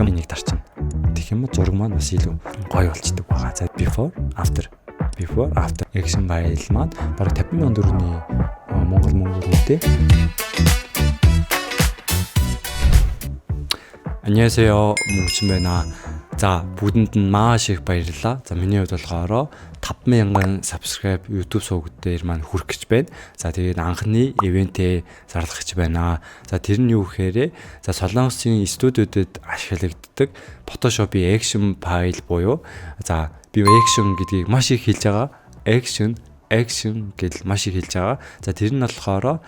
энийг дарчна. Тэгэх юм зураг маань бас илүү гоё болчдөг байгаа. За before after action file маань бараг 50,000 төгрөгийн Монгол үнэтэй. 안녕하세요. 뭉친 байна. За бүгдэнд нь маш их баярлалаа. За миний хувьд болохоор 5,000 subscribe YouTube суваг дээр маань хүрэх гэж байна. За тэгээд анхны ивэнтээ зарлах гэж байна. За тэр нь юу гэхээр за Солонгосын студиудад ашиглагддаг Photoshop-ийн action file буюу за би action гэдгийг маш их хэлж байгаа. Action гэдэл маш их хэлж байгаа. За тэр нь болохоор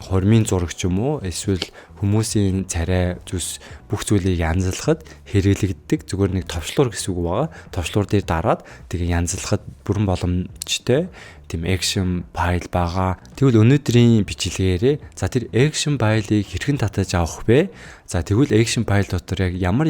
хормын зураг ч юм уу эсвэл хүмүүсийн царай зүс бүх зүйлийг янзлахад хэрэглэгддэг зүгээр нэг товчлуур гэсэн үг байгаа. Товчлуур дээр дараад тэгээ янзлахад бүрэн боломжтой тийм action file байгаа. Тэгвэл өнөөдрийн бичлэгээрээ за тэр action file-ыг хэрхэн татаж авах вэ? За тэгвэл action file дотор яг ямар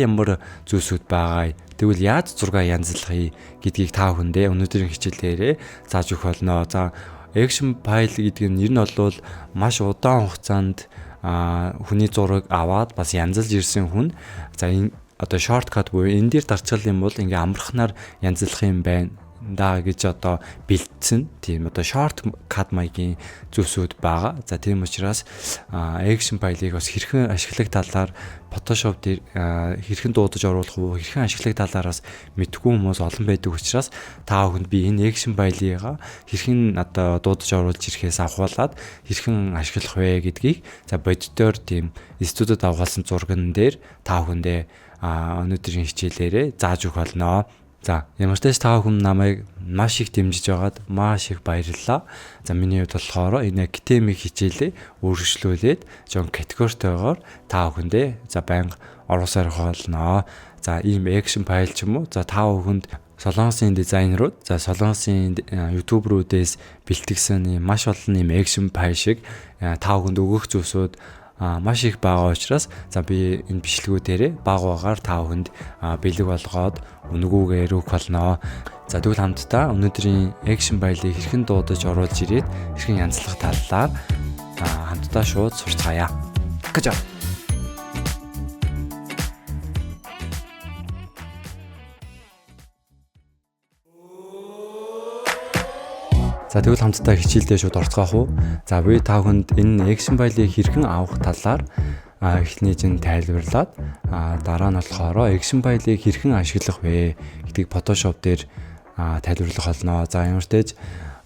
зүйлсүүд байгаа. Тэгвэл яаж зураг янзлахыг гэдгийг та бүхэндээ өнөөдрийн хичээлээрээ зааж өгөх болно. За action file гэдэг нь ер нь бол маш удаан хугацаанд хүний зураг аваад бас янзалж ирсэн хүн за энэ одоо shortcut буюу энэ дээр дарчгал юм бол ингээ амархнаар янзлах юм байна да гэж одоо бэлдсэн тийм одоо shortcut маягийн зүйлсүүд байгаа. За тийм учраас action file-ыг бас хэрхэн ашиглах талаар Photoshop дээр хэрхэн дуудаж оруулах уу, хэрхэн ашиглах талаараас мэдгүй хүмүүс олон байдаг учраас та бүхэнд би энэ action file-ийг хэрхэн одоо дуудаж оруулж ирэхээс авахуулаад хэрхэн ашиглах вэ гэдгийг за бодитоор тийм студиуд авахсан зурган дээр та бүхэндээ өнөөдрийн хичээлээрээ зааж өгөх болно. За ямар ч тач та бүхэн намайг маш их дэмжиж байгаад маш их баярлалаа. За миний хувьд болохоор энэ академик хичээлээ өөрчлүүлээд жон категоритойгоор та бүхэндээ за байнга оруулсаар болно. За ийм action file ч юм уу за та бүхэнд Солонгосын дизайнерууд за Солонгосын ютуберүүдээс бэлтгэсэн маш олон ийм action file шиг та бүхэнд өгөх зүйлсүүд маш их байгаа учраас за би энэ бичлэгүүдээрээ багаагаар та бүхэнд бэлэг болгоод үнгүүгээр өгөх болно. За тэгвэл хамтдаа өнөөдрийн action file-ийг хэрхэн дуудаж оруулж ирээд хэрхэн янзлах талаар хамтдаа шууд сурцгаая. Гэж. За тэгвэл хамтдаа хичээлдээ шууд орцгоох уу. За би та бүхэнд энэ action file-ийг хэрхэн авах талаар эхний чинь тайлбарлаад дараа нь болохоор action file-ийг хэрхэн ашиглах вэ гэдгийг Photoshop дээр тайлбарлах болно. За ямар ч тач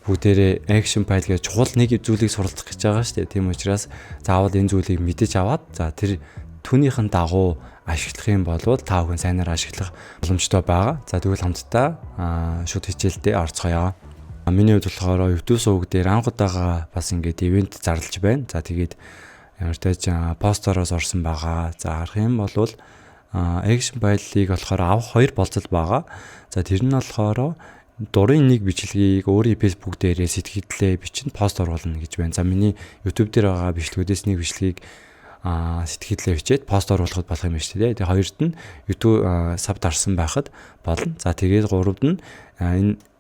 бүгдээрээ action file гэж чухал нэг зүйлийг суралцах гэж байгаа шүү дээ. Тийм учраас заавал энэ зүйлийг мэдэж аваад за тэр түүнийхэн дагуу ашиглах юм бол та бүхэн сайнаар ашиглах боломжтой байгаа. За тэгвэл хамтдаа шууд хичээлдээ орцгоё. Миний хувьд болохоор YouTube суваг дээр анх удаага бас ингээд ивент зарлаж байна. За тэгээд ямар ч тач постороос орсон байгаа. За харах юм бол action file-ийг болохоор авах хоёр болцол байгаа. За тэр нь болохоор дурын нэг бичлэгийг өөрийн Facebook дээрээ сэтгэлдээ бичэн пост оруулна гэж байна. За миний YouTube дээр байгаа бичлэгүүдээс нэг бичлэгийг сэтгэлдээ бичээд пост оруулахад болох юм байна шүү дээ. Тэгээ хоёрт нь YouTube саб дарсан байхад болно. За тэгээд гуравд нь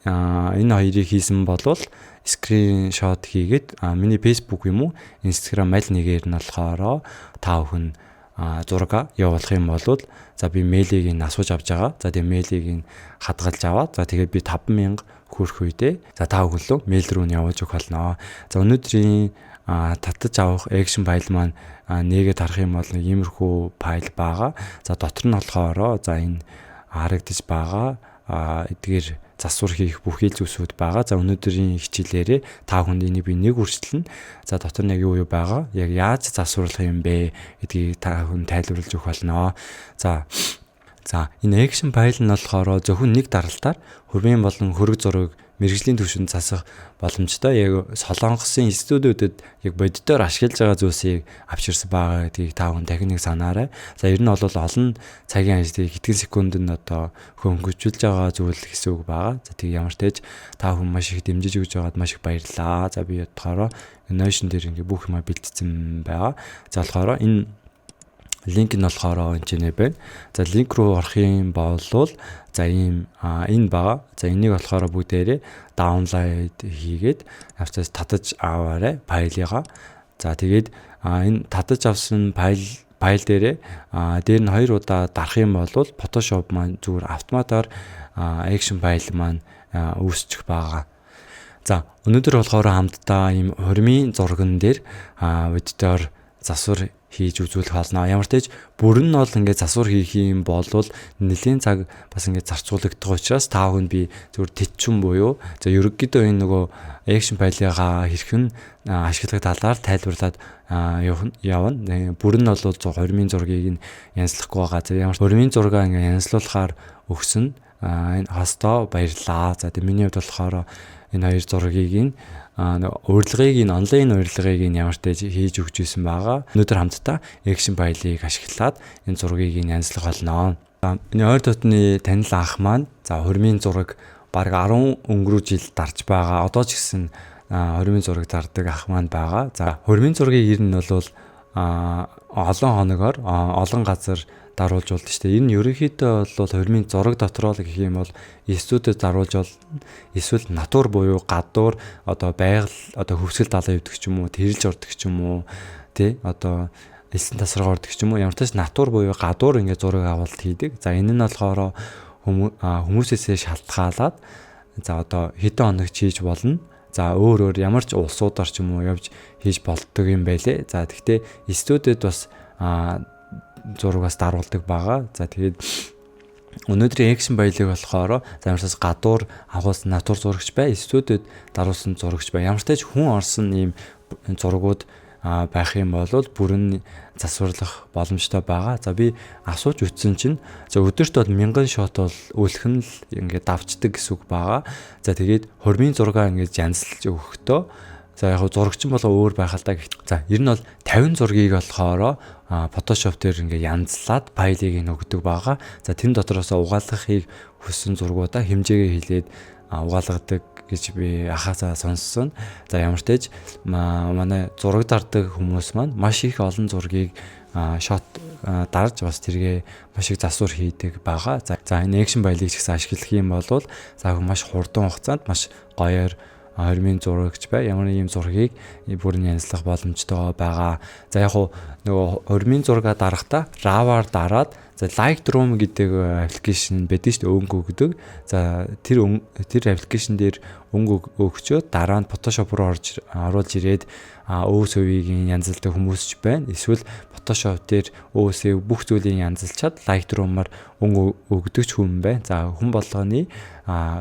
энэ хоёрыг хийсэн болвол скриншот хийгээд миний Facebook юм уу Instagram аль нэгээр нь болохоор та бүхэн зураг явуулах юм бол за би мэйлийг нь асууж авч байгаа. За тэгээ мэйлийг нь хадгалж аваад за тэгээд би 5,000 хүрэх үедээ за та бүхэн лөө мэйл рүү нь явуулж өгөх болно. За өнөөдрийн татаж авах action file маань нэгэд харах юм бол иймэрхүү файл байгаа. За дотор нь болохоор за энэ харагдаж байгаа эдгээр засвар хийх бүх хил зүйлсүүд байгаа. За өнөөдрийн хичээлээрээ та бүхэнд энийг би нэг үргэлжлэн за дотор нь яг юу байгаа, яг яаж засварлах юм бэ гэдгийг та бүхэн тайлбарлаж өгөх болно. За энэ action file нь болохоор зөвхөн нэг даралтаар хөрвийн болон хөрөг зураг мэргэжлийн түвшинд засах боломжтой. Яг Солонгосын студиудад яг бодитоор ашиглаж байгаа зүйлсийг авчирсан байгаа гэдгийг та бүхэн дахин нэг санаарай. За ер нь бол олон цагийн ажлыг хэдхэн секундэд одоо хөнгөжүүлж байгаа зүйл гэсэн үг байгаа. За тийм ямар ч тач та бүхэн маш их дэмжиж өгж байгаад маш их баярлалаа. За би бодохороо Notion дээр ингээ бүх юм бэлтцсэн байгаа. За болохоор энэ линк нь болохоор энэ байна. За линк руу орох юм бол за энэ байгаа. За энийг болохоор бүгдээрээ даунлайд хийгээд авчаас татаж аваарай файлыгаа. За тэгээд энэ татаж авсан файл файл дээрээ дээр нь 2 удаа дарах юм бол Photoshop маань зүгээр автоматар action файл маань үүсчих байгаа. За өнөөдөр болохоор хамтдаа ийм хормын зурган дээр видеоор засвар хийж үзүүлэх болно. Ямар ч тач бүрэн нь бол ингээд засвар хийх юм бол нэлийн цаг бас ингээд зарцуулагдах учраас та бүхэнд би зүгээр тэтчүн буюу за ерөнхийдөө энэ нөгөө action файлыгаа хэрхэн ашиглах талаар тайлбарлаад явна. Бүрэн нь бол хормын зургийг нь янзлахгүй байгаа. За ямар ч хормын зургаа ингээд янзлуулахаар өгсөн энэ хостоо баярлаа. За тэгээ миний хувьд болохоор энэ хоёр зургийг нь урилгыг нь онлайн урилгыг нь ямар ч тач хийж өгч ирсэн байгаа. Өнөөдөр хамтдаа action файлыг ашиглаад энэ зургийг нь янзлах болно. Энэ ойр дотны танил анх маань за хормын зураг баг 10 өнгөрөө жил дарж байгаа. Одоо ч гэсэн хормын зураг зардаг ах маань байгаа. За хормын зургийг ер нь бол олон хоногор олон газар даруулж болдог шүү дээ. Энэ ерөнхийдөө бол хормын зураг дотроо л гэх юм бол студиуд даруулж бол эсвэл натур буюу гадуур одоо байгаль одоо хөвсгөл далаа явдаг ч юм уу, тэрэлж ордог ч юм уу, тий одоо элсэн тасаргаа ордог ч юм уу. Ямар ч тач натур буюу гадуур ингээд зураг авалт хийдэг. За энэ нь болохоор хүмүүсээсээ шалтгаалаад за одоо хэдэн хоног хийж болно. За өөр ямар ч улсуудаар ч юм уу явж хийж болдог юм байлээ. За тэгтээ студиуд бас зурагаас даруулдаг байгаа. За тэгээд өнөөдрийн action файлыг болохоор замарсаас гадуур агуулсан натур зурагч бай, студиуд даруулсан зурагч бай. Ямар ч тач хүн орсон ийм зургууд байх юм бол бүрэн засварлах боломжтой байгаа. За би асууж үтсэн чинь за өдөрт бол 1000 шот бол өөлхөн л ингээд давчдаг гэсэн үг байгаа. За тэгээд хормын зургаа ингээд янзлж өгөхдөө за яг зурагчин болго өөр байх л да. За ер нь бол 50 зургийг болохоор Photoshop дээр ингээ янзлаад файлыг нь өгдөг байгаа. За тэн дотроос угаалгахыг хүссэн зургуудаа хэмжээгээ хэлээд угаалгадаг гэж би ахаасаа сонссон. За ямар ч тач манай зураг дардаг хүмүүс маань маш их олон зургийг шот дарж бас тэргээ маш их засвар хийдэг байгаа. За энэ action файлыг ч гэсэн ашиглах юм бол за маш хурдан хугацаанд маш гоёор хормын зурагч бай. Ямар нэг юм зургийг бүрэн янзлах боломжтой байгаа. За яг нөгөө хормын зураг дарахтаа RAW-аар дараад за Lightroom гэдэг аппликейшн байдаг шүү дээ, өнгө өгдөг. За тэр аппликейшн дээр өнгө өгчөө дараа нь Photoshop руу оруулж ирээд өөс өвийг янзалдаг хүмүүс ч байна. Эсвэл Photoshop дээр өөсөө бүх зүйлийг янзалчаад Lightroom-аар өнгө өгдөг ч хүн байна. За хүн болгоны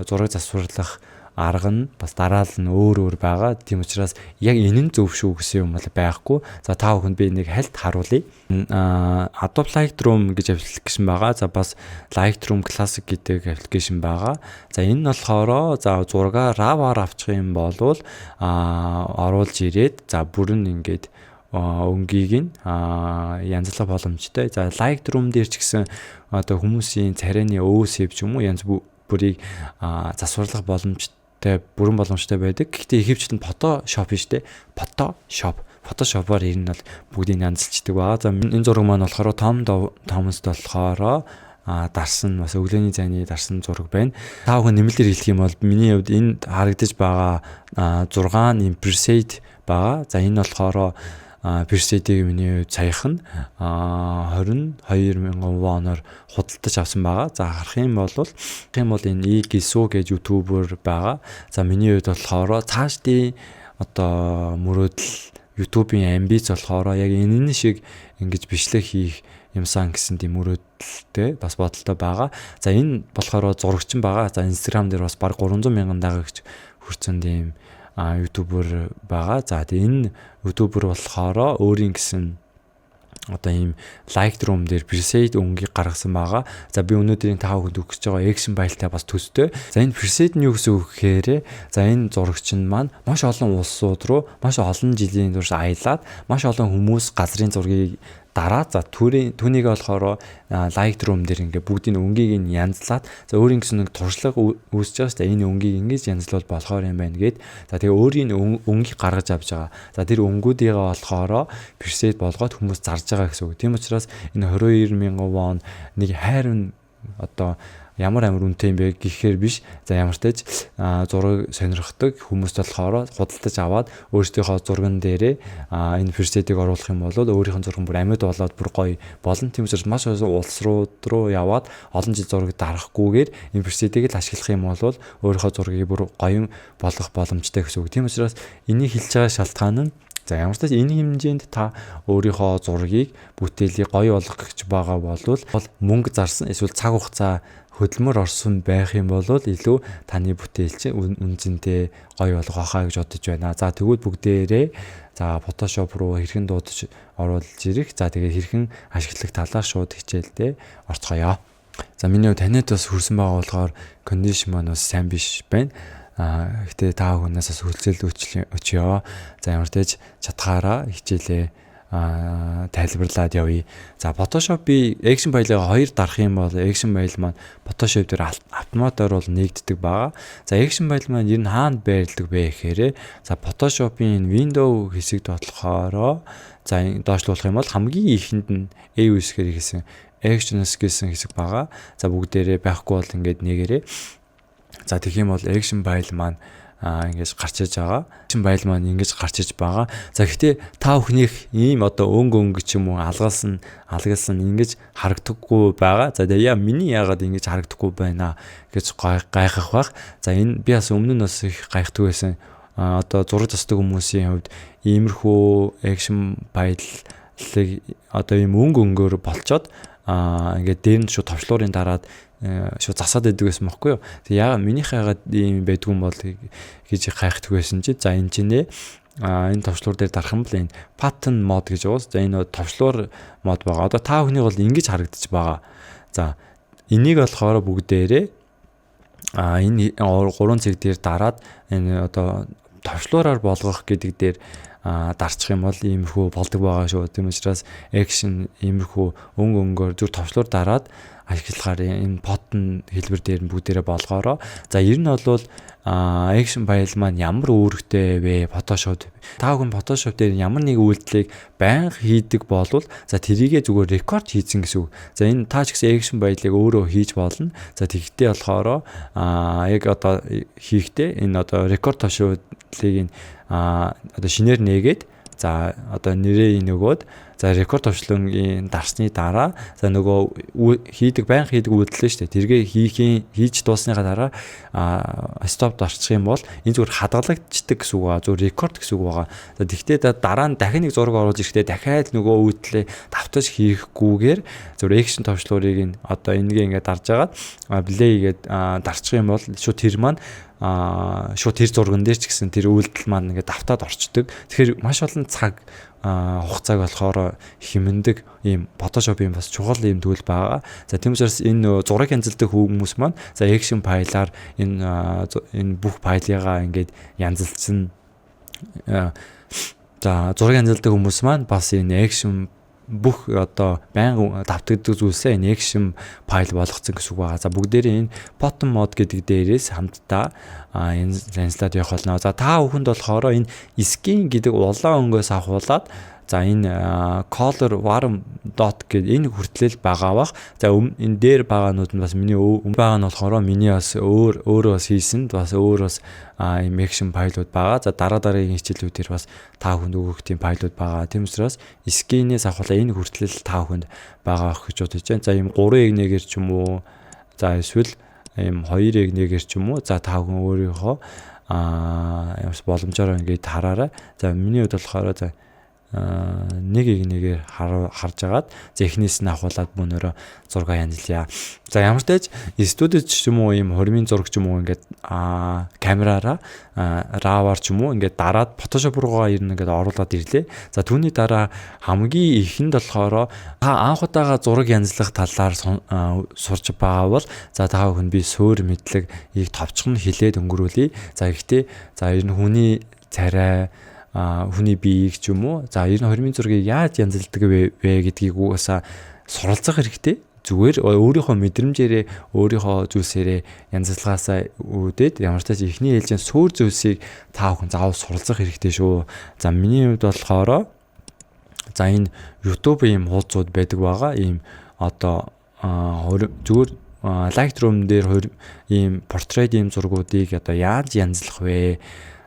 зураг засварлах арга нь бас дараал нь өөр байгаа. Тийм учраас яг энэ нь зөв шүү гэсэн юм бол байхгүй. За та бүхэнд би нэг хальт харуулъя. Adobe Lightroom гэж аппликейшн байгаа. За бас Lightroom Classic гэдэг аппликейшн байгаа. За энэ нь болохоор за зургаа RAW-аар авчих юм бол оруулж ирээд за бүрэн ингээд өнгийг нь янзлах боломжтой. За Lightroom дээр ч гэсэн одоо хүмүүсийн царайны өөсөв ч юм уу янз бүрийг засварлах боломжтой бүрэн боломжтой байдаг. Гэхдээ ихэвчлэн Photoshop шүү дээ. Photoshop-оор ер нь бол бүгдийг янзлцдаг баа. За энэ зураг маань болохоор Tom Thomas болохоор дарсан бас өглөөний зайны дарсан зураг байна. Та бүхэн нэмэлтээр хэлэх юм бол миний хувьд энд харагдаж байгаа 6 нэм preset байгаа. За энэ болохоор preset-ийг миний хувьд саяхан 22,000 воноор худалдаж авсан байгаа. За харах юм бол энэ Gisu гэж ютубер байгаа. За миний хувьд болохоор цаашдын одоо мөрөөдөл YouTube-ийн амбиц болохоор яг энэ шиг ингэж бичлэг хийх юмсан гэсэн тийм мөрөөдөлтэй бас бодолтой байгаа. За энэ болохоор зурагчин байгаа. За Instagram дээр бас баг 300,000 дагагч хүрсэн тийм ютубер байгаа. За энэ ютубер болохоор өөрийн гэсэн одоо ийм Lightroom дээр preset өнгийг гаргасан байгаа. За би өнөөдрийн та бүхэнд өгч байгаа action файлтай бас төстэй. За энэ preset нь юу гэсэн үг гэхээр за энэ зурагч нь маань маш олон улсууд руу маш олон жилийн турш аялаад маш олон хүмүүс газрын зургийг дараа за түүнийг болохоор Lightroom дээр ингээ бүгдийн өнгийг нь янзлаад за өөрийн гэсэн нэг туршлага үүсэж байгаа шүү дээ. Энэ өнгийг ингэж янзлуул болохоор юм байна гэд. За тэгээ өөрийн өнгийг гаргаж авч байгаа. За тэр өнгүүдийг болохоор preset болгоод хүмүүс зарж байгаа гэсэн үг. Тийм учраас энэ 22,000 вон нэг хайрын одоо ямар үнэтэй юм бэ гэхээр биш. За ямар ч таж зураг сонирхдаг хүмүүст болохоор худалдаж аваад өөрсдийнхөө зурган дээрээ энэ пресетийг оруулах юм бол өөрийнх нь зурган бүр амьд болоод бүр гоё болно. Тийм учраас маш улс руу яваад олон жил зураг дарахгүйгээр энэ пресетийг л ашиглах юм бол өөрийнхөө зургийг бүр гоё болгох боломжтой гэсэн үг. Тийм учраас энийг хэлж байгаа шалтгаан нь за ямар ч тач энэ хэмжээнд та өөрийнхөө зургийг бүтээлийг гоё болгох гэж байгаа бол мөнгө зарсан эсвэл цаг хугацаа хөдөлмөр орсон байх юм бол илүү таны бүтээл чинь үнцэнтэй гоё болох байхаа гэж бодож байна. За тэгвэл бүгдээрээ за Photoshop руу хэрхэн дуудаж оруулж ирэх. За тэгээд хэрхэн ашиглах талаар шууд хичээлдээ орцгоё. За миний таниад бас хүрсэн байгаа болохоор кондишн маань бас сайн биш байна. Гэтэ та бүхнээс бас хүлцэл өчьё. За ямар ч таж чадхаараа хичээлээ тайлбарлаад явъя. За Photoshop-ийн action file-ыг хоёр дарах юм бол action file маань Photoshop дээр автоматар бол нэгддэг байгаа. За action file маань ер нь хаана байрладаг вэ гэхээр за Photoshop-ийн window хэсэгт болохоор за доошлуулах юм бол хамгийн ихэнд нь AUS-гээр хийсэн actions гэсэн хэсэг байгаа. За бүгдээрээ байхгүй бол ингээд нэгээрээ за тэгэх юм бол action file маань ингэж гарч иж байгаа. Action file маань ингэж гарч иж байгаа. За гэхдээ та бүхнийх ийм одоо өнгө ч юм уу алгалсан ингэж харагдахгүй байгаа. За тэгээ миний яагаад ингэж харагдахгүй байна гэж гайхах бах. За энэ би бас өмнө нь бас их гайхдаг байсан. Одоо зураг застдаг хүмүүсийн хувьд иймэрхүү action file-ыг одоо ийм өнгөөр болцоод ингээд дээр нь шууд товчлуурын дараад шууд засаад байдаг байсан байхгүй юу. Тэг яагаад минийх яагаад ийм байдгүй юм бол гэж гайхдаг байсан чи. За энэ чинь энэ товчлуур дээр дарах юм бол энэ pattern mode гэж уус. За энэ товчлуур мод байгаа. Одоо та бүхний бол ингэж харагдаж байгаа. За энийг болохоор бүгдээрээ энэ 3 цэг дээр дараад энэ одоо товчлуураар болгох гэдэг дээр дарчих юм бол иймэрхүү болдог байгаа шүү. Тийм учраас action иймэрхүү өнгөөр зүр товчлуур дараад ашиглахаар энэ Python хэлбэр дээр нь бүгдээрээ болгоороо. За ер нь бол action file маань ямар үүрэгтэй вэ? Photoshop та бүхэн Photoshop дээр ямар нэг үйлдэлийг байнга хийдэг болвол за тэрийгээ зүгээр рекорд хийцэн гэсэн үг. За энэ та ч гэсэн action file-ыг өөрөө хийж болно. За тэгтээ болохоор яг одоо хийхдээ энэ одоо рекорд товчлуулыг одоо шинээр нээгээд за одоо нэрээ нөгөөд за рекорд товчлонгийн дарсны дараа за нөгөө байнга хийдэг үйлдэл шүү дээ. Тэргээ хийж дуусныхаа дараа стоп дарчих юм бол энэ зүгээр хадгалагдчихдаг гэсэн үг байгаа. Зүгээр рекорд гэсэн үг байгаа. За тэгтээ дараа нь дахин нэг зураг оруулж ирэхдээ дахиад нөгөө үйлдэлээ давтаж хийхгүйгээр зүгээр action товчлуурыг одоо энэгээ ингээд дарж агаад play гээд дарчих юм бол шууд тэр маань шууд тэр зурган дээр ч гэсэн тэр үйлдэл маань ингээд давтаад орчдөг. Тэгэхээр маш олон цаг хугацааг болохоор хэмндэг ийм Photoshop-ийн бас чухал ийм зүйл байгаа. За тийм учраас энэ зураг янзалдаг хүмүүс маань за action file-аар энэ бүх файлыгаа ингээд янзалцсан. За зураг янзалдаг хүмүүс маань бас энэ action бүх одоо байнга давтагддаг зүйлсээ энэ action file болгоцсон гэсэн үг байгаа. За бүгдээрээ энэ Python mode гэдэг дээрээс хамтдаа энэ транслат явах болно. За та бүхэнд болохоор энэ skin гэдэг улаан өнгөөс авахуулаад за энэ color warm dot гэдэг энэ хүртлэл байгаа бах. За энэ дээр байгаанууд нь бас миний байгаа нь болохоор миний бас өөрөө бас хийсэн бас өөр бас ийм action файлууд байгаа. За дараагийн хичээлүүдээр бас та бүхэнд өгөх тийм файлууд байгаа. Тийм учраас skin-ээс авахлаа энэ хүртлэл та бүхэнд байгаа гэж бодож байна. За ийм 3.1-ээр ч юм уу за эсвэл ийм 2.1-ээр ч юм уу за та бүхэн өөрийнхөө ямарс боломжоор ингээд хараарай. За миний хувьд болохоор за нэг-нэгээр харж агаад зэхнээс нь авахуулаад мөнөөрөө зураг янзлая. За ямар ч таж студид ч юм уу ийм хормын зураг ч юм уу ингээд камераараа раваар ч юм уу ингээд дараад Photoshop руугаа ирнэ ингээд оруулаад ирлээ. За түүний дараа хамгийн ихэнд болохоор анх удаага зураг янзлах талаар сурч байгаа бол за та бүхэн би суур мэдлэг ийг товчхон хилээд өнгөрүүлье. За гэхдээ за ер нь хүний царай хүний биеийг ч юм уу за ер нь хормын зургийг яаж янзалдаг вэ гэдгийг угаасаа суралцах хэрэгтэй. Зүгээр өөрийнхөө мэдрэмжээрээ өөрийнхөө зүйлсээрээ янзалгаасаа үүдээд ямар ч тач ихний ээлжийн суур зүйлсийг та бүхэн заавал суралцах хэрэгтэй шүү. За миний хувьд болохоор за энэ YouTube ийм хуудсууд байдаг байгаа. Ийм одоо зүгээр Lightroom дээр ийм портрет ийм зургуудыг одоо яаж янзлах вэ?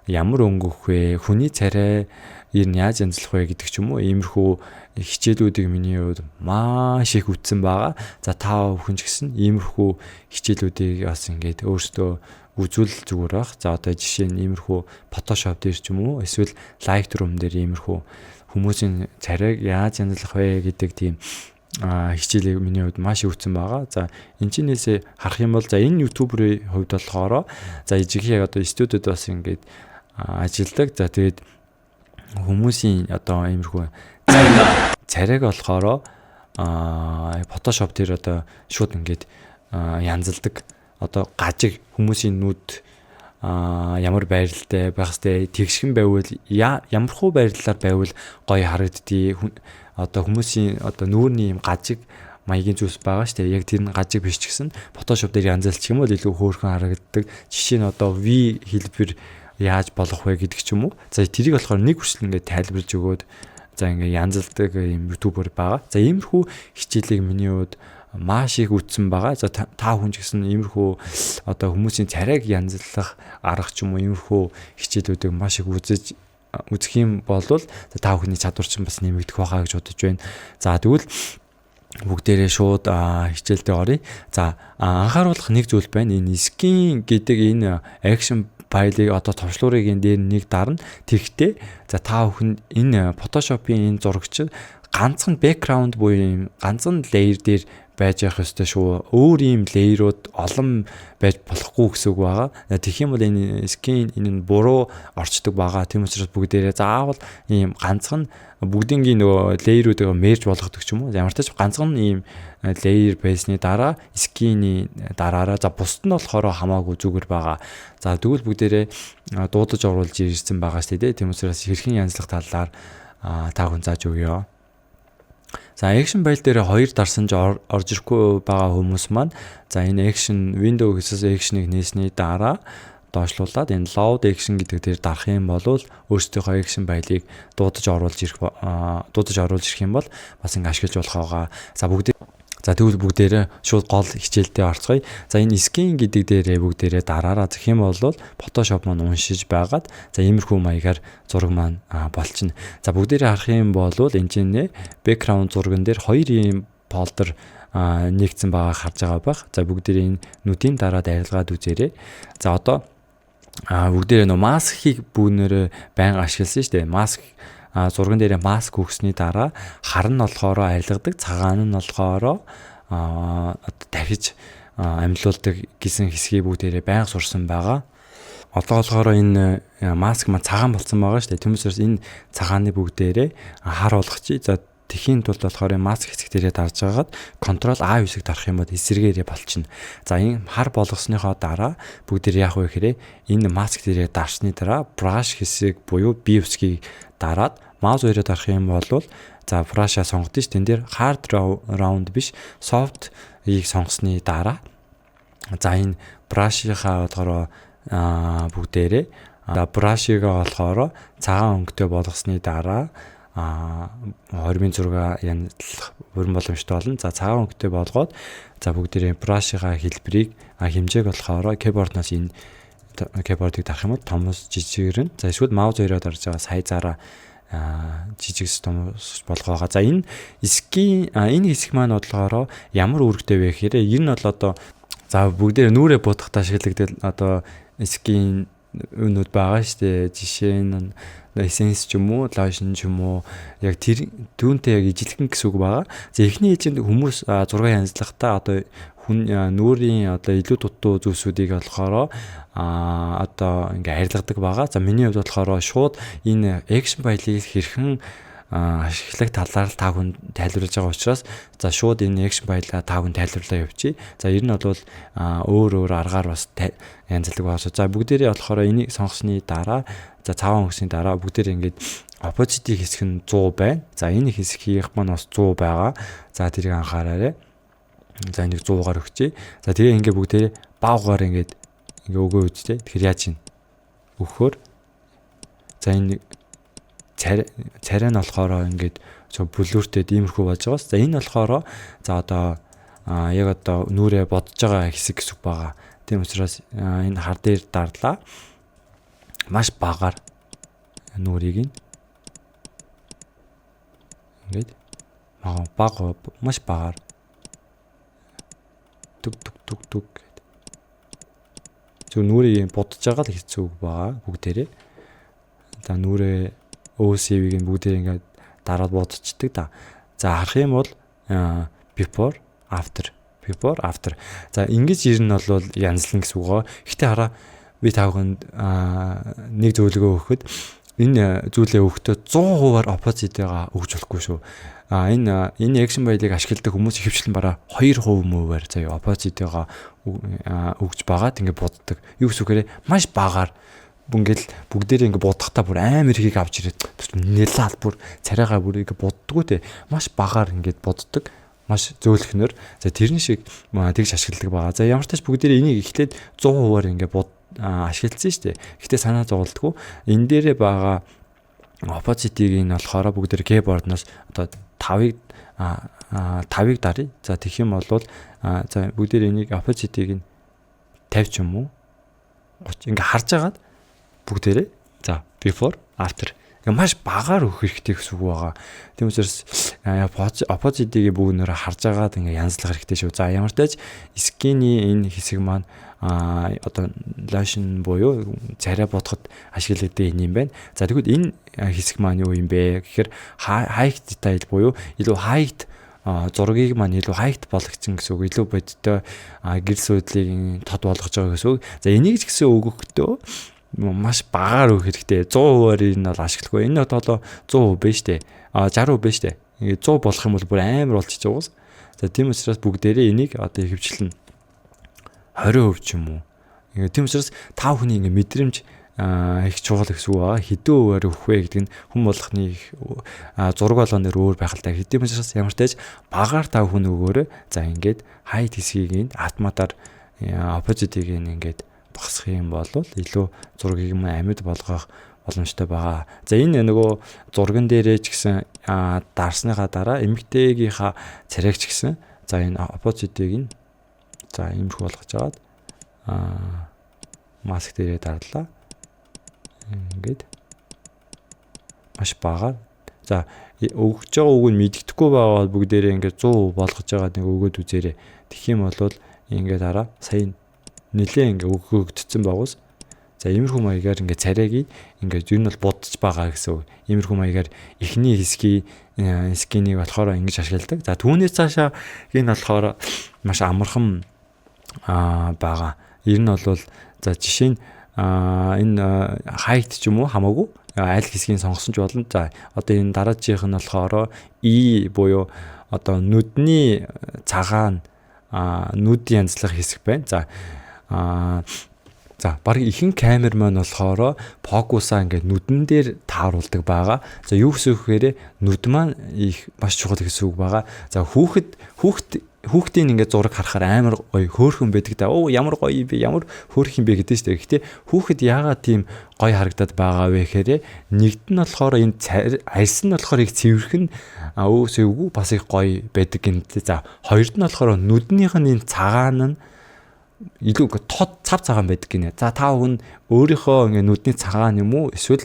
Ямар өнгөх вэ? Хүний царай яаж янзлах вэ гэдэг ч юм уу. Иймэрхүү хичээлүүдийг миний хувьд маш их үтсэн байгаа. За та бүхэн ч гэсэн иймэрхүү хичээлүүдийг бас ингээд өөрсдөө үзүүл зүгээр байх. За одоо жишээ нь иймэрхүү Photoshop дээр ч юм уу эсвэл Lightroom дээр иймэрхүү хүмүүсийн царайг яаж янзлах вэ гэдэг тийм хичээлийг миний хувьд маш өвцөн байгаа. За энэ чинээсээ харах юм бол за энэ ютуберийн хувьд болохоор за жигээ одоо студиуд бас ингээд ажилладаг. За тэгээд хүмүүсийн одоо иймэрхүү царайг болохоор Photoshop дээр одоо шууд ингээд янзалдаг. Одоо гажиг хүмүүсийн нүд ямар байралтай байх ёстой, тэгшхэн байвал ямархуу байрлалаар байвал гоё харагддгийг одоо хүмүүсийн одоо нүүрний юм гажиг маягийн зүйлс байгаа шүү дээ. Яг тэр нь гажиг биш ч гэсэн Photoshop дээр янзалчих юм бол илүү хөөрхөн харагддаг. Жишээ нь одоо V хэлбэр яаж болох вэ гэдэг ч юм уу. За тэрийг болохоор нэг хүртэл ингээд тайлбарлаж өгөөд за ингээд янзалдаг юм ютубер байгаа. За иймэрхүү хичээлийг миний хувьд маш их үтсэн байгаа. За та хүн ч гэсэн иймэрхүү одоо хүмүүсийн царайг янзлах арга ч юм уу иймэрхүү хичээлүүдийг маш их үзэх юм бол та бүхний чадвар чинь бас нэмэгдэх байхаа гэж бодож байна. За тэгвэл бүгдээрээ шууд хичээлдээ оръё. За анхааруулах нэг зүйл байна. Энэ skin гэдэг энэ action файлыг одоо товчлуурыг энэ дээр нэг дарна. Тэгэхдээ за та бүхэн энэ Photoshop-ийн энэ зурагч ганцхан background буюу юм ганцхан layer дээр байж явах ёстой шүү. Өөр ийм лейерууд олон байж болохгүй гэсэн үг байгаа. Тэгэх юм бол энэ skin энэ буруу орчдөг байгаа. Тийм учраас бүгдээрээ заавал ийм ганцхан бүгдингийн нөгөө лейерүүдээ мерж болгодог ч юм уу. Ямар ч тач ганцхан ийм лейер байсны дараа skin-ийн дараараа за бусд нь болохоор хамаагүй зүгээр байгаа. За тэгвэл бүгдээрээ дуудаж оруулж ирсэн байгаа шүү дээ. Тийм учраас хэрхэн янзлах талаар та хүн зааж өгье. За action file дээр хоёр дарсанж орж ирэхгүй байгаа хүмүүс маань за энэ action window гэсэн action-ыг нээсний дараа доошлуулад энэ load action гэдэг дээр дарах юм бол өөрсдийнхөө action file-ыг дуудаж оруулж ирэх юм бол бас ингэ ашиглаж болох байгаа. За тэгвэл бүгдээрээ шууд гол хичээлдээ орцгоё. За энэ skin гэдэг дээрээ бүгдээрээ дараараа зэх юм бол Photoshop маань уншиж байгаад за иймэрхүү маягаар зураг маань болчихно. За бүгдээрээ харах юм бол энэ чинь background зурган дээр хоёр ийм folder нэгдсэн байгаа харж байгаа байх. За бүгдээрээ энэ нүдийн дараа арилгаад үзээрэй. За одоо бүгдээрээ нөө маскийг бүгнээрээ байнга ашигласан шүү дээ. Маск зурган дээрээ маск өгсөний дараа хар нь болохоор арилгадаг, цагаан нь болохоор дахиж амьлуулдаг гэсэн хэсгийг бүгдээрээ байнга сурсан байгаа. Одоо болохоор энэ маск маань цагаан болсон байгаа шүү дээ. Тиймээс энэ цагааны бүгдээрээ хар болгочих. За тэхийн тулд болохоор маск хэсэг дээрээ дарж байгаад Ctrl A хэсэг дарах юм бол эсрэгээрээ болчихно. За энэ хар болгосныхоо дараа бүгдээр яах вэ гэхээр энэ маск дээрээ дарсны дараа brush хэсэг буюу B хэсгийг дараад маус хоёроо дарах юм бол за brush-а сонгодсон ш. Тэн дээр hard round биш soft-ийг сонгосны дараа за энэ brush-ийнхаа болохоор бүгдээрээ brush-ийг болохоор цагаан өнгөтэй болгосны дараа 26 янзлах бүрэн боломжтой болно. За цагаан өнгөтэй болгоод за бүгдээрээ brush-ийнхаа хэлбэрийг хэмжээг болохоор keyboard-наас энэ keyboard-ыг дарах юм бол томос жижигэрнэ. За эсвэл маус хоёроо дарж байгаа сайзаараа жижигс томос болгоо. За энэ хэсэг маань бодлохоор ямар үүрэгтэй вэ гэхээр ер нь бол одоо за бүгдээрээ нүүрээ буудахад ашиглагддаг одоо skin өнүүд байгаа шүү дээ. Жишээ нь essence ч юм уу, lotion ч юм уу яг тэр түүнтэй яг ижилхэн гэсэн үг байгаа. За эхний ээлжинд хүмүүс зураг янзлахдаа одоо хүн нүүрийн одоо илүү дутуу зүйлсүүдийг болохоор одоо ингээ арилгадаг байгаа. За миний хувьд болохоор шууд энэ action file-ийг хэрхэн ашиглах талаар та хүн тайлбарлаж байгаа учраас за шууд энэ action file-а та хүн тайлбарлаа явчих. За ер нь бол өөр аргаар бас янзлдаг байгаа. За бүгдээрээ болохоор энийг сонгосны дараа за цааван өгсөний дараа бүгдээрээ ингээд opacity хэсэг нь 100 байна. За энэ хэсгийнх маань бас 100 байгаа. За тэрийг анхаараарай. За энийг 100-аар өгчээ. За тэгээ ингээд бүгдээрээ баагаар ингээд өгөө үстэй. Тэгэхээр яаж чинь өгөхөөр за энэ царай нь болохоор ингээд блүртэй иймэрхүү болж байгаас. За энэ болохоор за одоо яг одоо нүрээ бодож байгаа хэсэг гэсэн үг байгаа. Тийм учраас энэ хар дээр дарлаа. Маш багаар нүрийг нь ингээд маш багаар түг гэдэг. Зөв нүрийг бодож байгаа л хэцүү байгаа бүгдээрээ. За нүрээ OCV-г нь бүгдээ ингээд дараад бодчихдаг да. За харах юм бол before after. За ингэж ирнэ бол янзлан гэсэн үг гоо. Гэхдээ хараа би тавханд нэг зөвлөгөө өгөхөд энэ зүйлээ өгөхдөө 100% оппозитгаа өгж болохгүй шүү. Энэ action байлыг ашигладаг хүмүүс ихэвчлэн бараа 2% мөвөөр заяа оппозитгаа өгж байгаад ингэ боддог. Юу гэсэн үг вэ? Маш багаар ингээл бүгдээрээ ингэ бодохдоо бүр амар ихийг авч ирээд нэлээд бүр царайгаа бүр ингэ боддгоо те. Маш багаар ингэ боддог. Маш зөөлхнөр. За тэрний шиг тэгж ашигладаг байгаа. За ямар ч тач бүгдээрээ энийг эхлээд 100%-аар ингэ ашигласан шүү дээ. Гэхдээ санаа зовлтгүй. Энэ дээрээ байгаа оппозитыг нь болохоор бүгдээр keyboard-ноос одоо 5-ыг даръя. За тэгэх юм бол за бүгдээр энийг opposite-ийг нь 50 ч юм уу 30 ингээ харж агаад бүгдээрээ за before after ингээ маш багаар өгөх хэрэгтэй гэсэн үг байгаа. Тийм учраас opposite-ийг бүгнээрээ харж агаад ингээ янзлах хэрэгтэй шүү. За ямар ч тач skin-ийн энэ хэсэг маань одоо lotion буюу царай бодоход ашигладаг юм байна. За тэгвэл энэ хэсэг маань юу юм бэ гэхээр height detail буюу илүү height зургийг маань илүү height болгоцсон гэсэн үг. Илүү бодтой гэрэл суудлыг тод болгож байгаа гэсэн үг. За энийг ч гэсэн өгөхдөө маш багаар өгөх хэрэгтэй. 100%-аар энэ бол ашиглахгүй. Энэ одоо 100% биш дээ. 60% биш дээ. Ингээд 100 болох юм бол бүр амар болчихж байгаас. За тийм учраас бүгдээрээ энийг одоо хөвчлэн 20% ч юм уу. Тийм учраас тав хүний ингээ мэдрэмж их чухал гэсэн үг байгаа. Хэдэн хувиар өгөх вэ гэдэг нь хүн болгоны зураг болгоноор өөр байх л та. Тийм учраас ямар ч тааж багаар тав хүн өгөөрэй. За ингээд height хэсгийг нь автоматар opposite-ийг ингээд багасгах юм бол илүү зургийг амьд болгох боломжтой байгаа. За энэ нөгөө зурган дээрээ ч гэсэн дарсныхаа дараа эмэгтэйгийнхаа царайг ч гэсэн за энэ opposite-ийг нь за юм шиг болгож аваад маск дээрээ дарлаа. Ингээд маш багаар за өгж байгаа үг нь мэддэхгүй байгаа бүгдээрээ ингээд 100% болгож байгаа нэг өгөөд үзээрэй. Тэгэх юм бол ингээд хараа сая нэлээ ингээд өгөгдсөн байгаас за иймэрхүү маягаар ингээд царайг ингээд юу нь бол будж байгаа гэсэн үг. Иймэрхүү маягаар эхний хэсгийг скинийг болохоор ингэж ашигладаг. За түүнээс цаашаа энэ болохоор маш амархан байгаа. Ер нь бол за жишээ нь энэ height ч юм уу хамаагүй аль хэсгийг сонгосон ч болно. За одоо энэ дараачих нь болохоор буюу одоо нүдний цагаан нүд янзлах хэсэг байна. За баг ихэнх камер маань болохоор фокусаа ингээд нүдэн дээр тааруулдаг байгаа. За юу гэсэн үг вэ? Нүд маань их маш чухал гэсэн үг байгаа. За хүүхдийн ингээд зураг харахаар амар гоё хөөрхөн байдаг да. Ямар гоё юм бэ? Ямар хөөрх юм бэ гэдэг чинь. Гэхдээ хүүхэд яагаад тийм гоё харагдаад байгаа вэ гэхээр нэгд нь болохоор энэ арьс нь болохоор их цэвэрхэн өөсөйгүй бас их гоё байдаг гэнэ. За хоёрд нь болохоор нүднийх нь энэ цагаан нь илүү тод цав цагаан байдаг гинэ. За та хүн өөрийнхөө ингээ нүдний цагаан юм уу эсвэл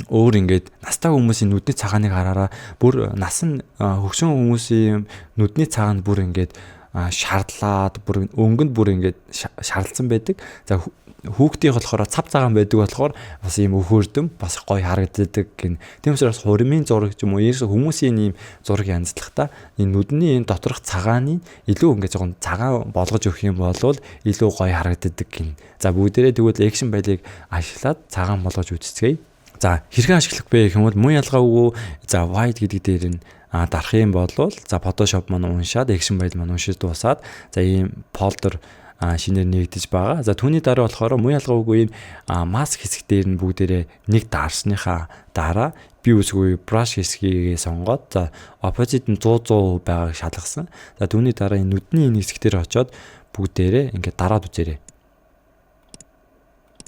өөр ингээд настай хүмүүсийн нүдний цагааныг хараараа бүр нас нь хөгшин хүмүүсийн нүдний цагаан бүр ингээд шардлаад бүр өнгөнд бүр ингээд шарлцсан байдаг. За хүүхдийн болохоор цав цагаан байдаг болохоор бас ийм өхөөрдөм бас гоё харагддаг гин. Тийм учраас хурмын зураг ч юм уу ерөөсө хүмүүсийн ийм зураг янзлахтаа энэ нүдний энэ доторх цагааны илүү ингээд жоохон цагаан болгож өгөх юм бол илүү гоё харагддаг гин. За бүгдээрээ тэгвэл action байлыг ашиглаад цагаан болгож үзцгээе. За хэрхэн ашиглах бэ гэх юм бол муу ялгаагүй за white гэдэг дээр нь дарах юм бол за Photoshop маань уншаад action байл маань уншиж дуусаад за ийм folder шинээр нэгдэж байгаа. За түүний дараа болохоор муу ялгаагүй ийм маск хэсэг дээр нь бүгдээрээ нэг дарсныхаа дараа би үсгүй brush хэсгийг сонгоод за opposite нь 100% байгааг шалгасан. За түүний дараа энэ нүдний энэ хэсэг дээр очиод бүгдээрээ ингээд дараад үзээрэй.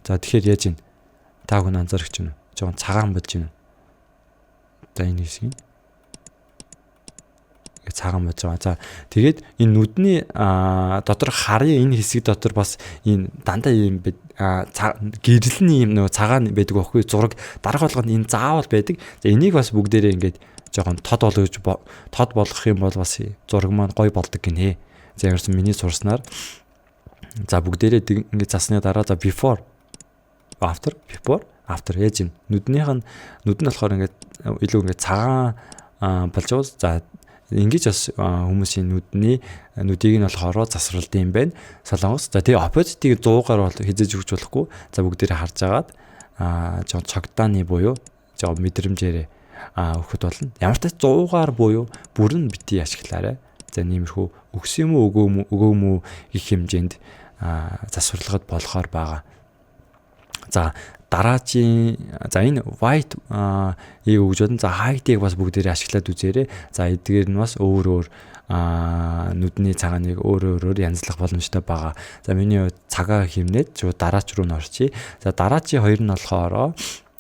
За тэгэхээр яаж ийн та хүн анзаарч байна уу? Жоон цагаан болж байна. За энэ хэсгийг ингээд цагаан болж байгаа. За тэгээд энэ нүдний дотор харын энэ хэсэг дотор бас энэ дандаа юм гэрэлний юм нөгөө цагаан байдаг байхгүй зураг дараах болгонд энэ заавал байдаг. За энийг бас бүгдээрээ ингээд жоохон тод болгох юм бол бас зураг маань гоё болдог гинэ. За ямарсан миний сурснаар за бүгдээрээ ингээд засны дараа за before after ээж юм. Нүд нь болохоор ингээд илүү ингээд цагаан болж байгаа. За ингэж бас хүмүүсийн нүдийг нь болохоор засварлалт юм байна. Солонгос. За тэгээ оппозитыг 100-аар бол хизээж өгч болохгүй. За бүгдээрээ харж агаад жоо цогдааны буюу жоо мэдрэмжээрээ өгөхөд болно. Ямар ч 100-аар буюу бүрэн битгий ашиглаарай. За ниймэрхүү өгс юм уу өгөө мүү их хэмжээнд засварлагад болохоор байгаа. За дараачийн энэ white өгж бодно. За height-ийг бас бүгдээрээ ашиглаад үзээрэй. За эдгээр нь бас өөр нүдний цагааныг өөр янзлах боломжтой байгаа. За миний хувьд цагаа хэмнээд шууд дараач руу н орчие. За дараачийн хоёр нь болохоор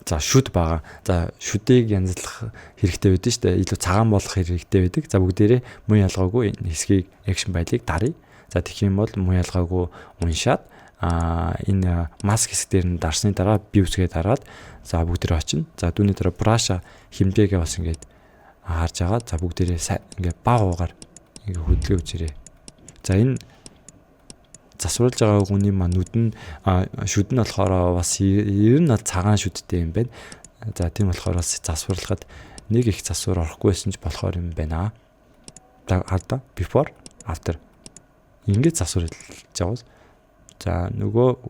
за шүд байгаа. За шүдийг янзлах хэрэгтэй байдаг шүү дээ. Илүү цагаан болох хэрэгтэй байдаг. За бүгдээрээ муу ялгаагүй энэ хэсгийг action байлыг даръя. За тэгэх юм бол муу ялгаагүй уншаад энэ маск хэсэг дээр нь дарсны дараа би үсгээ дараад за бүгдээ очино. За дүүний дараа браша хэмжээгээ бас ингээд харж агаад за бүгдээ ингээд баг уугаар ингээд хөдөлгөө үзээрэй. За энэ засварлаж байгаа хүний маань нүд нь шүд нь болохоор бас ер нь цагаан шүдтэй юм байна. За тийм болохоор бас засварлахад нэг их засвар орохгүйсэн ч болохоор юм байна. За хараа before after ингээд засварлаж байгаа. За нөгөө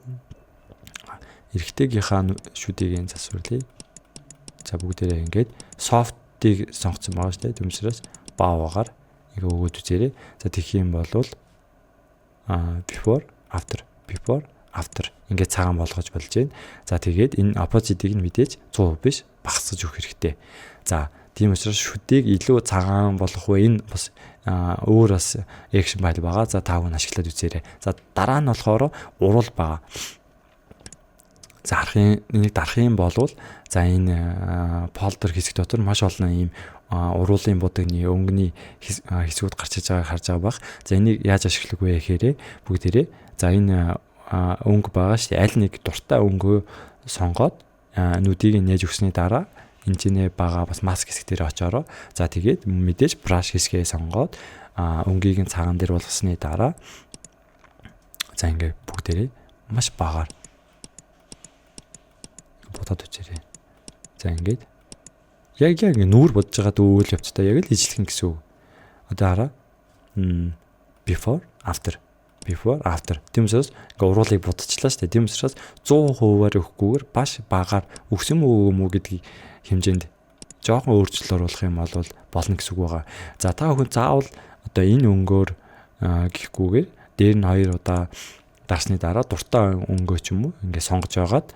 эрэгтэйгийнхаа шүдийг засварлая. За бүгдээрээ ингээд софтыг сонгоцсон байгаа шүү дээ. Тэмцрээс бааваагаар ингээ өгөөд үзээрэй. За тэгэх юм бол before after ингээ цагаан болгож болж байна. За тэгээд энэ opposite-ийг нь мэдээж 100% биш багасгаж өгөх хэрэгтэй. За тийм учраас шүдийг илүү цагаан болгох вэ энэ бас өөр бас action байл байгаа. За таав нь ашиглаад үзээрэй. За дараа нь болохоор урал байгаа. За энийг дарах юм болвол за энэ полдер хэсэг дотор маш олон ийм уруулын будагны өнгөний хэсгүүд гарч иж байгааг харж байгаа бах. За энийг яаж ашиглах вэ гэхээр бүгдээрээ за энэ өнгө байгаа шүү дээ. Аль нэг дуртай өнгөө сонгоод нүдийг нээж өгсөний дараа энэчнээ байгаа бас маск хэсэг дээр очоороо. За тэгээд мэдээж браш хэсгээ сонгоод өнгийг нь цагаан дээр болгосны дараа за ингээ бүгдээрээ маш багаар бодоод үзээрэй. За ингээд яг нүүр бодож байгаа дүүл явцтай яг л ижилхэн гэсэн үг. Одоо хараа. Before after. Тиймээс ингээ уруулыг будчихлаа шүү дээ. Тиймээс 100%-аар өгөхгүйгээр баш багаар өгс юм уу гэдгийг хэмжээнд жоохон өөрчлөлт оруулах юм бол болно гэсэн үг байгаа. За та бүхэн заавал одоо энэ өнгөөр гихгүйгээр дээр нь 2 удаа дарсны дараа дуртай өнгөө ч юм уу ингээ сонгож агаад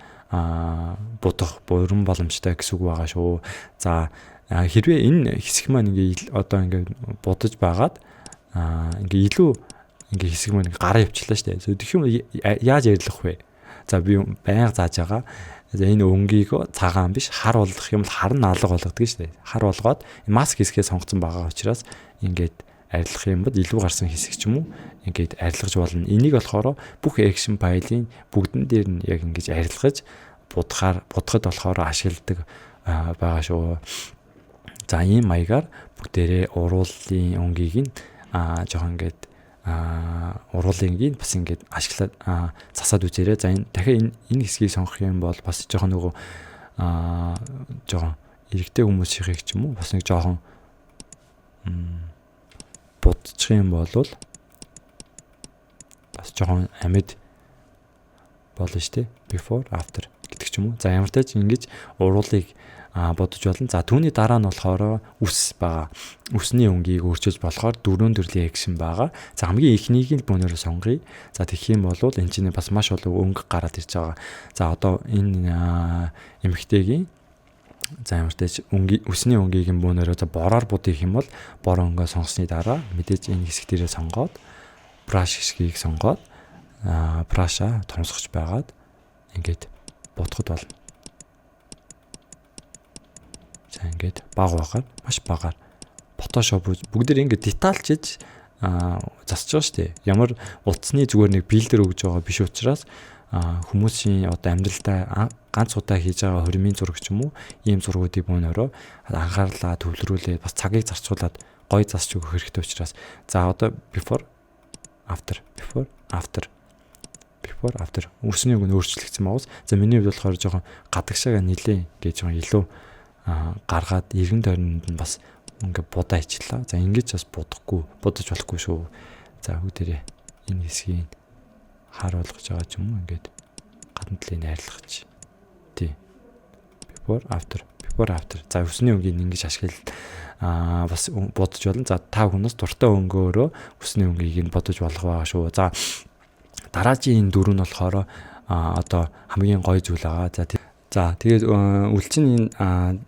будах буран боломжтой гэсэн үг байгаа шүү. За хэрвээ энэ хэсэг маань ингээ одоо ингээ будаж байгаад ингээ илүү ингээ хэсэг маань гараа явчлаа шүү дээ. Тэгэх юм яаж ярилах вэ? За би байнга зааж байгаа. За энэ өнгийг цагаан биш хар болгох юм бол хар нь алга болгодог шүү дээ. Хар болгоод маск хэсгээ сонгоцсон байгаа учраас ингээд арилгах юм бол илүү гарсан хэсэг ч юм уу ингээд арилгаж болно. Энийг болохоор бүх action file-ийн бүгдэн дээр нь яг ингэж арилгаж будахад болохоор ашигладаг байгаа шүү. За ийм маягаар бүгдээрээ уруулын өнгийг нь жоохон ингээд уруулыг бас ингээд ашиглаад засаад үзээрэй. За энэ дахиад энэ хэсгийг сонгох юм бол бас жоохон нөгөө жоохон эрэгтэй хүмүүсийнхийг ч юм уу бас нэг жоохон будчих юм бол бас жоохон амьд болно шүү дээ. Before after гэдэг ч юм уу. За ямар ч тач ингэж уруулыг бодож болно. За түүний дараа нь болохоор үс байгаа. Үсний өнгийг өөрчилж болохоор 4 төрлийн action байгаа. За хамгийн ихнийг л бөөнөрөө сонгоё. За тэгэх юм бол энэ чинь бас маш олон өнгө гараад ирж байгаа. За одоо энэ эмэгтэйгийн за ямар ч тач үсний өнгийг нь бөөнөрөө за бороор будах юм бол бор өнгөө сонгосны дараа мэдээж энэ хэсэг дээрээ сонгоод brush хэсгийг сонгоод brush-а томсгож байгаад ингээд будахд болно. За ингээд баг багаар маш багаар Photoshop бүгдээр ингээд детальчж засаж байгаа шүү дээ. Ямар утасны зүгээр нэг билдер өгж байгаа биш учраас хүмүүсийн одоо амьдралдаа ганц удаа хийж байгаа хуримын зураг ч юм уу ийм зургуудыг бөөнөрөө анхаарлаа төвлөрүүлээд бас цагийг зарцуулаад гоё засч өгөх хэрэгтэй учраас за одоо before after өсний үг нь өөрчлөгдсөн байгаас за миний хувьд болохоор жоохон гадагшаага нилээ гэж жоохон илүү гаргаад эргэн тойронд нь бас ингээ будаа ичлээ. За ингэж бас будаж болохгүй шүү. За бүгдээрээ энэ хэсгийг харуулж байгаа ч юм уу ингээд гадна талын найрлахч. Тий. Before after. За өсний өнгийг ингэж ашиглал бас будаж болно. За та хүмүүс дуртай өнгөөрөө өсний өнгийг нь будаж болох байгаа шүү. За дараагийн энэ дөрөв нь болохоор одоо хамгийн гоё зүйл байгаа. За тэгээд үлчин энэ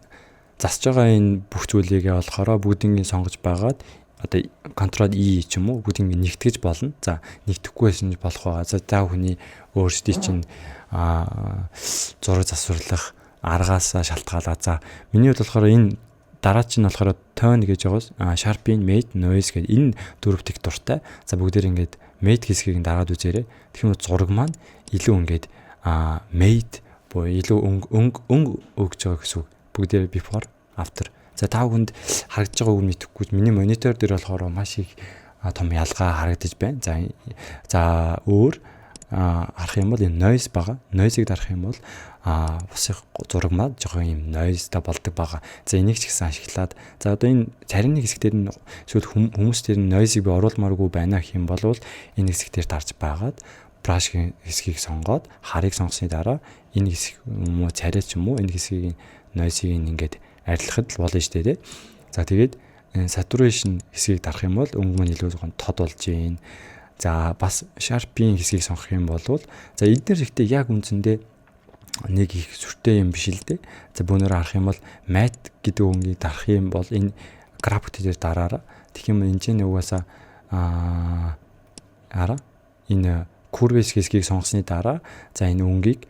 засж байгаа энэ бүх зүйлийг болохоор бүгднийг сонгож байгаад одоо контрол E ч юм уу бүгднийг нэгтгэж болно. За нэгтгэхгүй байсан болох байгаа. За та хүний өөрсдийн чинь зураг засварлах аргаас шалтгаалаад за миний хувьд болохоор энэ дараа чинь болохоор tone гэж байгаа sharpen, mate, noise гэдэг энэ дөрөв тик дуртай. За бүгдээр ингээд mate хэсгийг дараад үзээрэй. Тэгэхээр зураг маань илүү ингээд mate буюу илүү өнгө өгж байгаа гэсэн үг. Бүгдээр before after. За та бүхэнд харагдаж байгааг нь мэдэхгүй миний монитор дээр болохоор маш их том ялгаа харагдаж байна. За өөр харах юм бол энэ noise байгаа. Noise-ийг дарах юм бол бас их зураг маань жоохон юм noise-та болдог байгаа. За энийг ч гэсэн ашиглаад за одоо энэ царины хэсгээр нь эсвэл хүмүүс дээр нь noise-ийг би оруулмааргүй байна гэх юм бол энэ хэсгээр тарж байгаад brush хэсгийг сонгоод харыг сонгосны дараа энэ хэсэг юм уу царай ч юм уу энэ хэсгийг noise-ийг ингээд арилгахад л болно шүү дээ. За тэгээд saturation хэсгийг дарах юм бол өнгө маань илүү тод болж байна. За бас sharp-ийн хэсгийг сонгох юм бол за эдгээр ихтэй яг үндсэндээ нэг их сүртэй юм биш л дээ. За бүүнээр харах юм бол matte гэдэг өнгийг дарах юм бол энэ gravity дээр дараараа тэгэх юм энэ ч угаасаа энэ curve хэсгийг сонгосны дараа за энэ өнгийг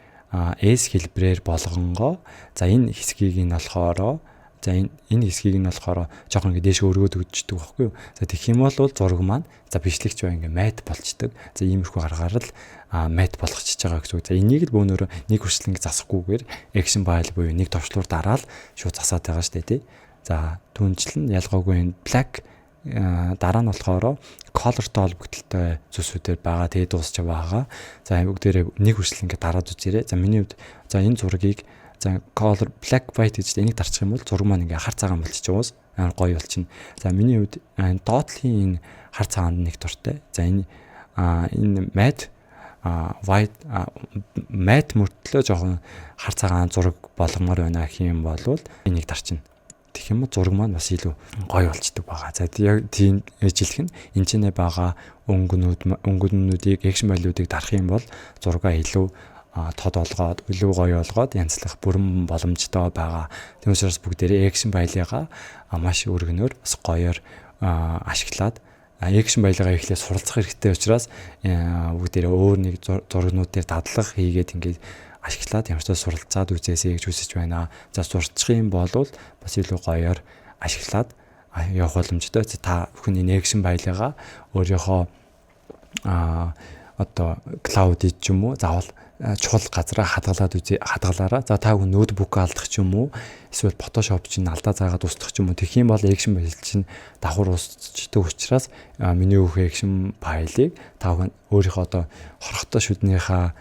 S хэлбрээр болгонгоо за энэ хэсгийг нь болохоор за энэ хэсгийг нь болохоор жоохон ингэ дээш өргөөд өгчдөг байхгүй юу. За тэгэх юм бол зураг маань за бичлэгч бай ингэ matte болчдөг. За иймэрхүү гаргаар л matte болгочихж байгаа гэсэн үг. За энийг л бөөнөрөө нэг хүртэл ингэ засахгүйгээр action file буюу нэг товчлуур дараал шууд засаад байгаа шүү дээ тий. За түнжлэн ялгаагүй энэ black дараа нь болохоор colorтой холбогдолтой зүйлсүүдээр байгаа тэгээд дуусч байгаа. За бүгдээрээ нэг хүртэл ингэ дараад үзээрэй. За миний хувьд за энэ зургийг за color black white гэж энийг дарчих юм бол зураг маань ингээ хар цагаан болчихж байгаас гоё болчихно. За миний хувьд доотлын энэ хар цагаанд нэг дуртай. За энэ matte white matte мөртлөө жоохон хар цагаан зураг болгомоор байна гэх юм бол энийг дарчна. Тэгэх юм зураг маань бас илүү гоё болчдөг байгаа. За яг тийм жилхэн энэ ч нэ байгаа өнгөнүүдийг action value-уудыг дарах юм бол зургаа илүү тод олгоод илүү гоё олгоод янзлах бүрэн боломжтой байгаа. Тиймээс учраас бүгдээрээ action file-гаа маш өргөнөөр бас гоёор ашиглаад action file-гаа эхлээд суралцах хэрэгтэй учраас бүгдээрээ өөр нэг зургнууд дээр дадлах хийгээд ингээд ашиглаад ямар ч суралцаад үзээсэй гэж хүсэж байна. За суралцах юм бол бас илүү гоёор ашиглаад явах боломжтой. Та бүхэн энэ action file-гаа өөрийнхөө одоо cloud-ид ч юм уу заавал чухал газараа хадгалаараа. За та бүхэн ноутбук алдах ч юм уу эсвэл Photoshop чинь алдаа заагаад устгах ч юм уу. Тэгэх юм бол action file чинь давхар устждаг учраас миний өөх action file-ыг та бүхэн өөрийнхөө одоо хорхотой шүднийхаа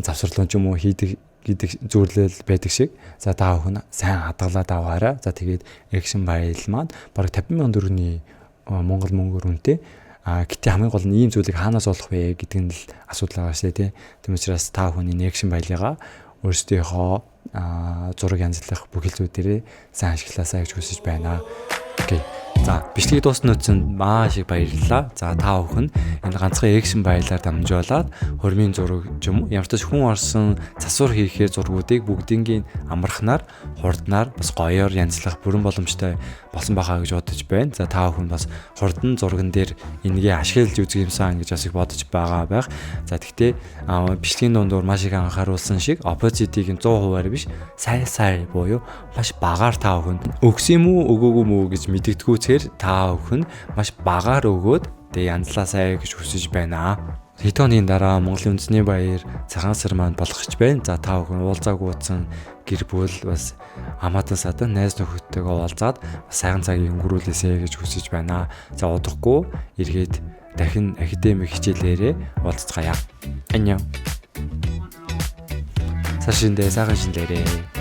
завсарлуун ч юм уу хийдэг зүйрлэл байдаг шиг. За та бүхэн сайн хадгалаад аваарай. За тэгээд action file маань бараг 50,000 төгрөгийн Монгол мөнгөөр үнэтэй. Гэтэ хамгийн гол нь ийм зүйлийг хаанаас олох вэ гэдэг нь л асуудал байгаа шээ тий. Тэгмээс учраас та бүхэн энэ action file-гаа өөрсдийнхөө зураг янзлах бүх зүйлээрээ сайн ашиглаасаа гэж хүсэж байна. Окей. За бичлэгийг дуусна үтсэнд маш их баярлалаа. За та бүхэн энэ ганцхан action file-аар дамжуулаад хормын зураг ч юм уу ямар ч хүн орсон засвар хийхээр зургуудыг бүгдийнгийн амархнаар хурднаар бас гоёор янзлах бүрэн боломжтой болсон байхаа гэж бодож байна. За та бүхэн бас хурдан зурган дээр энэгээ ашиглаж үзэх юмсан гэж бас их бодож байгаа байх. За тэгтээ бичлэгийн дундуур маш их анхааруулсан шиг opacity-г 100% биш сай буюу маш багаар та бүхэнд өгсөн юм уу өгөөгүй мүү гэж мэдэгдэхүүц үзэхээр та бүхэн маш багаар өгөөд тэгээ янзлаасай гэж хүсэж байна. Хэдэн хоногийн дараа Монголын үндэсний баяр цагаан сар маань болох гэж байна. За та бүхэн уулзаагүй утсан гэр бүл бас хамаатан садан найз нөхөдтэйгээ уулзаад сайхан цагийг өнгөрүүлээсэй гэж хүсэж байна. За удахгүй эргээд дахин академик хичээлээрээ уулзцгаая. Аньян. Сайхан шиндээ.